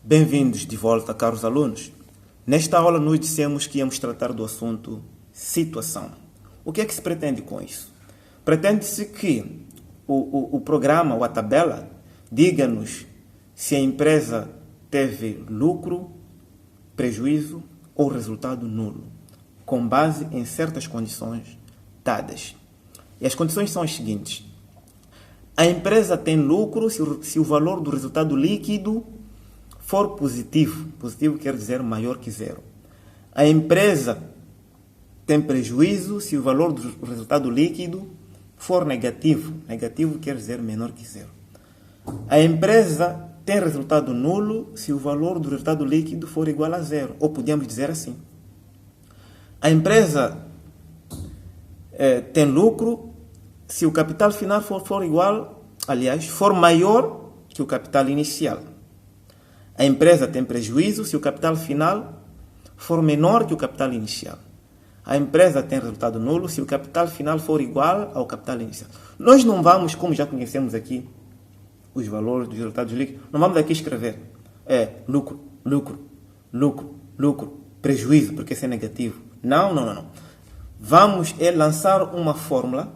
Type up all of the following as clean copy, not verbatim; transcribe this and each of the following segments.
Bem-vindos de volta, caros alunos. Nesta aula nós dissemos que íamos tratar do assunto situação. O que é que se pretende com isso? Pretende-se que o programa ou a tabela diga-nos se a empresa teve lucro, prejuízo ou resultado nulo, com base em certas condições dadas. E as condições são as seguintes. A empresa tem lucro se o valor do resultado líquido for positivo. Positivo quer dizer maior que zero. A empresa tem prejuízo se o valor do resultado líquido for negativo. Negativo quer dizer menor que zero. A empresa tem resultado nulo se o valor do resultado líquido for igual a zero. Ou podemos dizer assim. A empresa tem lucro se o capital final for igual, for maior que o capital inicial. A empresa tem prejuízo se o capital final for menor que o capital inicial. A empresa tem resultado nulo se o capital final for igual ao capital inicial. Nós não vamos, como já conhecemos aqui, os valores dos resultados líquidos, não vamos aqui escrever lucro, prejuízo, porque isso é negativo. Não. Vamos lançar uma fórmula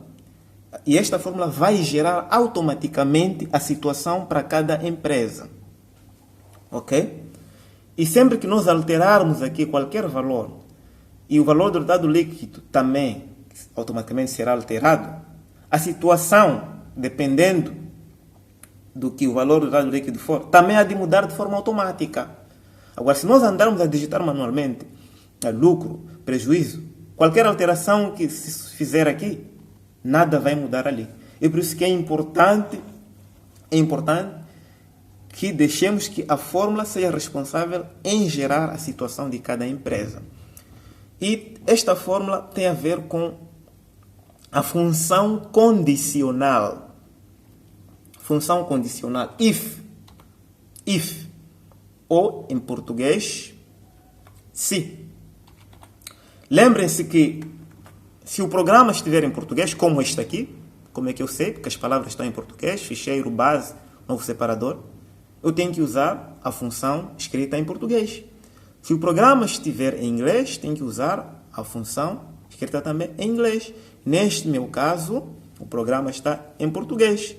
e esta fórmula vai gerar automaticamente a situação para cada empresa. Ok? E sempre que nós alterarmos aqui qualquer valor e o valor do resultado líquido também automaticamente será alterado, a situação, dependendo do que o valor do resultado líquido for, também há de mudar de forma automática. Agora, se nós andarmos a digitar manualmente lucro, prejuízo, qualquer alteração que se fizer aqui, nada vai mudar ali. E por isso que é importante que deixemos que a fórmula seja responsável em gerar a situação de cada empresa. E esta fórmula tem a ver com a função condicional. Função condicional, if. Ou, em português, se. Lembrem-se que se o programa estiver em português, como este aqui, como é que eu sei? Porque as palavras estão em português, ficheiro, base, novo separador, eu tenho que usar a função escrita em português. Se o programa estiver em inglês, tenho que usar a função escrita também em inglês. Neste meu caso, o programa está em português.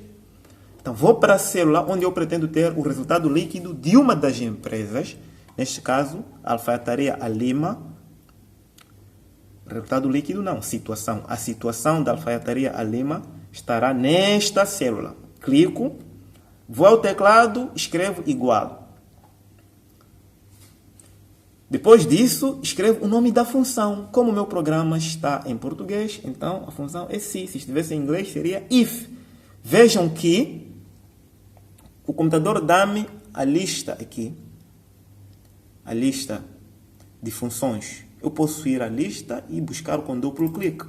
Então, vou para a célula onde eu pretendo ter o resultado líquido de uma das empresas. Neste caso, a Alfaiataria Alima. Resultado líquido não, situação. A situação da Alfaiataria Alima estará nesta célula. Clico, vou ao teclado, escrevo igual. Depois disso, escrevo o nome da função. Como o meu programa está em português, então a função é se. Se estivesse em inglês, seria if. Vejam que o computador dá-me a lista aqui. A lista de funções. Eu posso ir à lista e buscar com duplo clique.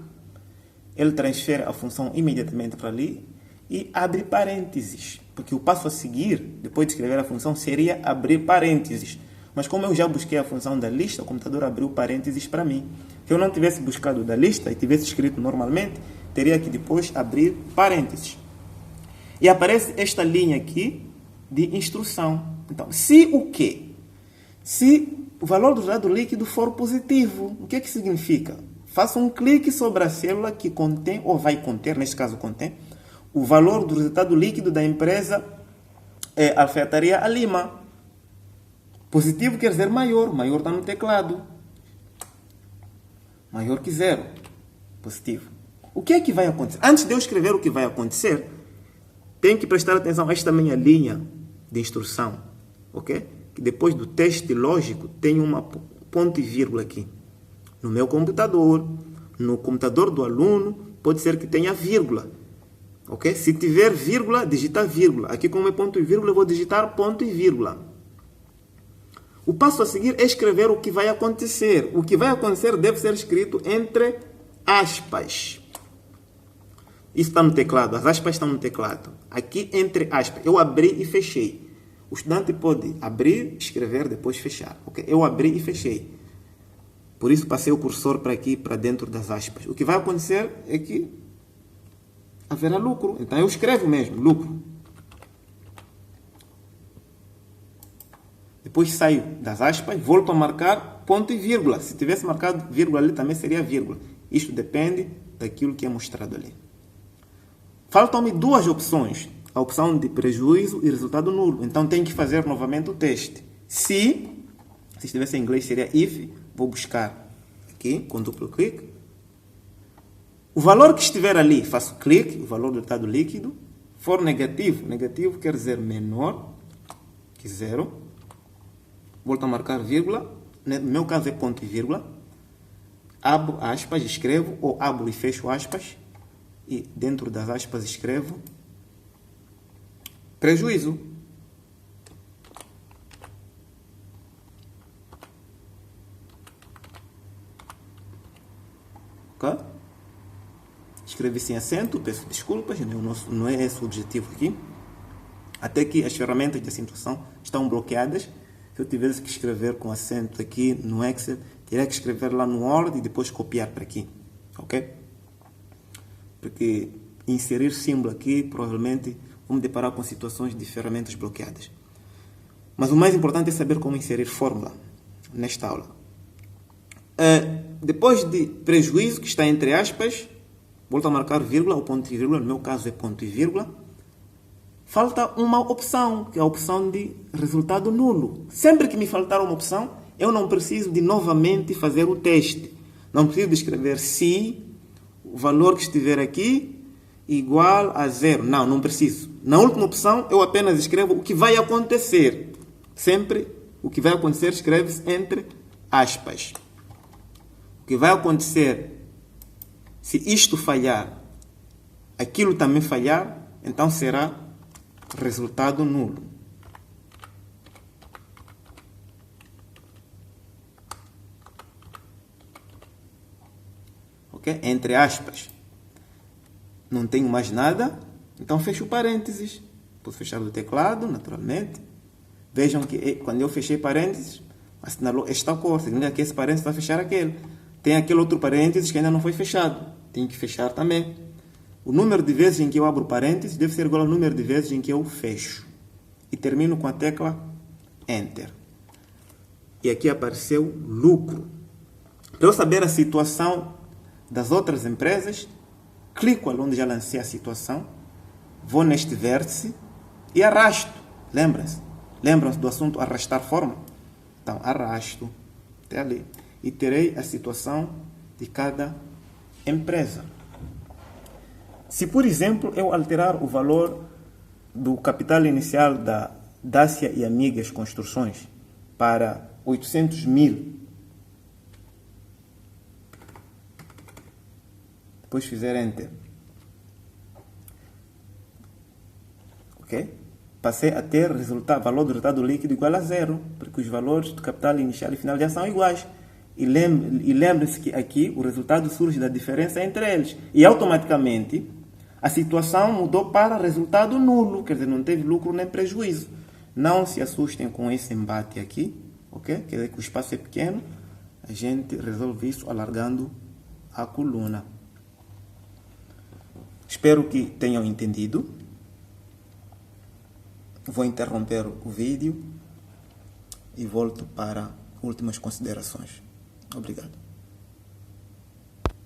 Ele transfere a função imediatamente para ali e abre parênteses. Porque o passo a seguir, depois de escrever a função, seria abrir parênteses. Mas como eu já busquei a função da lista, o computador abriu parênteses para mim. Se eu não tivesse buscado da lista e tivesse escrito normalmente, teria que depois abrir parênteses. E aparece esta linha aqui de instrução. Então, se o quê? Se o valor do resultado líquido for positivo, o que é que significa? Faça um clique sobre a célula que contém, ou vai conter, neste caso contém, o valor do resultado líquido da empresa Alfaiataria Alima. Positivo quer dizer maior. Maior está no teclado. Maior que zero. Positivo. O que é que vai acontecer? Antes de eu escrever o que vai acontecer, tenho que prestar atenção a esta minha linha de instrução. Ok? Que depois do teste lógico tem uma ponto e vírgula aqui. No meu computador, no computador do aluno, pode ser que tenha vírgula. Ok? Se tiver vírgula, digita vírgula. Aqui como é ponto e vírgula, eu vou digitar ponto e vírgula. O passo a seguir é escrever o que vai acontecer. O que vai acontecer deve ser escrito entre aspas. Isso está no teclado. As aspas estão no teclado. Aqui entre aspas. Eu abri e fechei. O estudante pode abrir, escrever, depois fechar. Okay? Eu abri e fechei. Por isso passei o cursor para aqui, para dentro das aspas. O que vai acontecer é que haverá lucro. Então eu escrevo mesmo, lucro. Depois saio das aspas, volto a marcar ponto e vírgula. Se tivesse marcado vírgula ali, também seria vírgula. Isto depende daquilo que é mostrado ali. Faltam-me duas opções. A opção de prejuízo e resultado nulo. Então, tenho que fazer novamente o teste. Se estivesse em inglês, seria if. Vou buscar aqui, com duplo clique. O valor que estiver ali, faço clique, o valor do resultado líquido. For negativo, negativo quer dizer menor que zero. Volto a marcar vírgula. No meu caso é ponto e vírgula. Abro aspas, escrevo, ou abro e fecho aspas. E dentro das aspas escrevo prejuízo. Ok? Escrevi sem acento, peço desculpas, não é esse o objetivo aqui. Até que as ferramentas de acentuação estão bloqueadas. Se eu tivesse que escrever com acento aqui no Excel, teria que escrever lá no Word e depois copiar para aqui. Ok? Porque inserir símbolo aqui, provavelmente vamos deparar com situações de ferramentas bloqueadas. Mas o mais importante é saber como inserir fórmula nesta aula. Depois de prejuízo, que está entre aspas, volto a marcar vírgula ou ponto e vírgula, no meu caso é ponto e vírgula. Falta uma opção, que é a opção de resultado nulo. Sempre que me faltar uma opção, eu não preciso de novamente fazer o teste. Não preciso de escrever se o valor que estiver aqui igual a zero. Não preciso. Na última opção, eu apenas escrevo o que vai acontecer. Sempre o que vai acontecer escreve-se entre aspas. O que vai acontecer se isto falhar, aquilo também falhar, então será resultado nulo. Ok? Entre aspas. Não tenho mais nada, então fecho parênteses. Posso fechar do teclado, naturalmente. Vejam que quando eu fechei parênteses, assinalou esta cor. Significa que esse parênteses vai fechar aquele. Tem aquele outro parênteses que ainda não foi fechado. Tenho que fechar também. O número de vezes em que eu abro parênteses deve ser igual ao número de vezes em que eu fecho. E termino com a tecla Enter. E aqui apareceu lucro. Para eu saber a situação das outras empresas, clico ali onde já lancei a situação, vou neste vértice e arrasto. Lembram-se? Lembram-se do assunto arrastar forma? Então, arrasto até ali. E terei a situação de cada empresa. Se, por exemplo, eu alterar o valor do capital inicial da Dácia e Amigas Construções para 800 mil, depois fizer Enter, ok? Passei a ter valor do resultado líquido igual a zero, porque os valores do capital inicial e final já são iguais. E lembre-se que aqui o resultado surge da diferença entre eles. E automaticamente a situação mudou para resultado nulo, quer dizer, não teve lucro nem prejuízo. Não se assustem com esse embate aqui, ok? Quer dizer que o espaço é pequeno, a gente resolve isso alargando a coluna. Espero que tenham entendido. Vou interromper o vídeo e volto para últimas considerações. Obrigado.